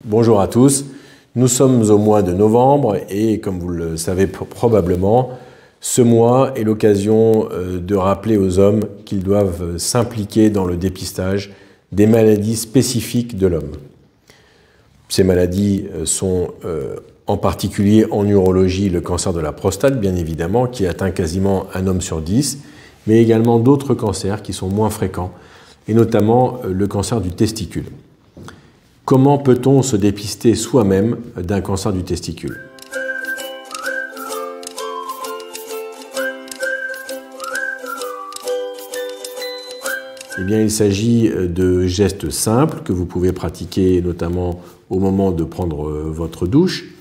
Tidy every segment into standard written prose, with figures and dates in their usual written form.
Bonjour à tous, nous sommes au mois de novembre et comme vous le savez probablement, ce mois est l'occasion de rappeler aux hommes qu'ils doivent s'impliquer dans le dépistage des maladies spécifiques de l'homme. Ces maladies sont en particulier en urologie le cancer de la prostate, bien évidemment, qui atteint quasiment un homme sur 10, mais également d'autres cancers qui sont moins fréquents, et notamment le cancer du testicule. Comment peut-on se dépister soi-même d'un cancer du testicule? Eh bien, il s'agit de gestes simples que vous pouvez pratiquer notamment au moment de prendre votre douche.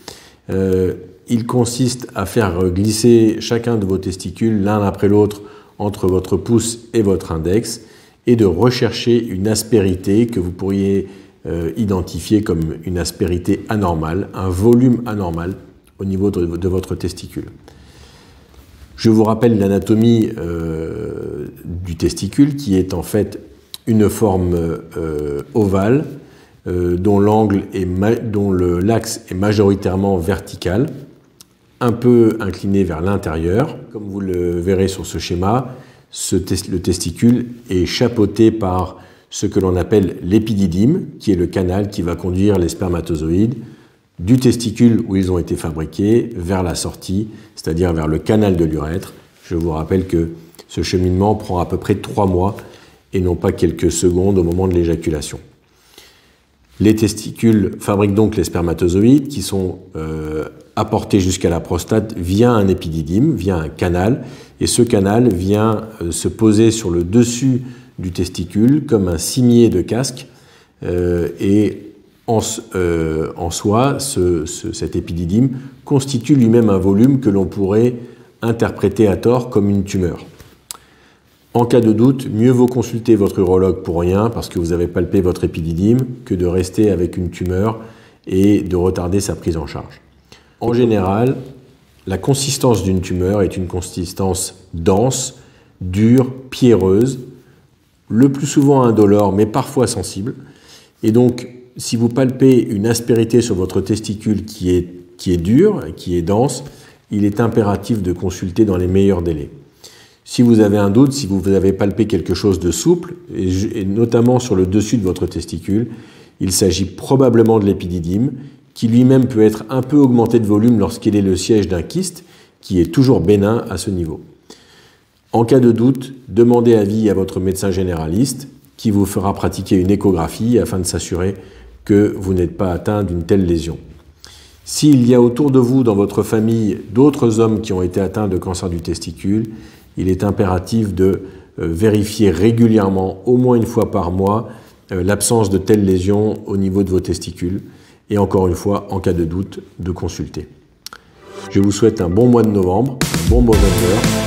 Il consiste à faire glisser chacun de vos testicules l'un après l'autre entre votre pouce et votre index et de rechercher une aspérité que vous pourriez identifier comme une aspérité anormale, un volume anormal au niveau de votre testicule. Je vous rappelle l'anatomie du testicule qui est en fait une forme ovale dont l'axe est majoritairement vertical, un peu incliné vers l'intérieur. Comme vous le verrez sur ce schéma, le testicule est chapeauté par ce que l'on appelle l'épididyme, qui est le canal qui va conduire les spermatozoïdes du testicule où ils ont été fabriqués vers la sortie, c'est-à-dire vers le canal de l'urètre. Je vous rappelle que ce cheminement prend à peu près 3 mois et non pas quelques secondes au moment de l'éjaculation. Les testicules fabriquent donc les spermatozoïdes qui sont apportés jusqu'à la prostate via un épididyme, via un canal, et ce canal vient se poser sur le dessus du testicule comme un cimier de casque et en soi, cet épididyme constitue lui-même un volume que l'on pourrait interpréter à tort comme une tumeur. En cas de doute, mieux vaut consulter votre urologue pour rien parce que vous avez palpé votre épididyme que de rester avec une tumeur et de retarder sa prise en charge. En général, la consistance d'une tumeur est une consistance dense, dure, pierreuse, le plus souvent indolore mais parfois sensible. Et donc, si vous palpez une aspérité sur votre testicule qui est dure, qui est dense, il est impératif de consulter dans les meilleurs délais. Si vous avez un doute, si vous avez palpé quelque chose de souple, et notamment sur le dessus de votre testicule, il s'agit probablement de l'épididyme, qui lui-même peut être un peu augmenté de volume lorsqu'il est le siège d'un kyste, qui est toujours bénin à ce niveau. En cas de doute, demandez avis à votre médecin généraliste, qui vous fera pratiquer une échographie afin de s'assurer que vous n'êtes pas atteint d'une telle lésion. S'il y a autour de vous, dans votre famille, d'autres hommes qui ont été atteints de cancer du testicule, il est impératif de vérifier régulièrement, au moins une fois par mois, l'absence de telles lésions au niveau de vos testicules et encore une fois, en cas de doute, de consulter. Je vous souhaite un bon mois de novembre, un bon mois de novembre.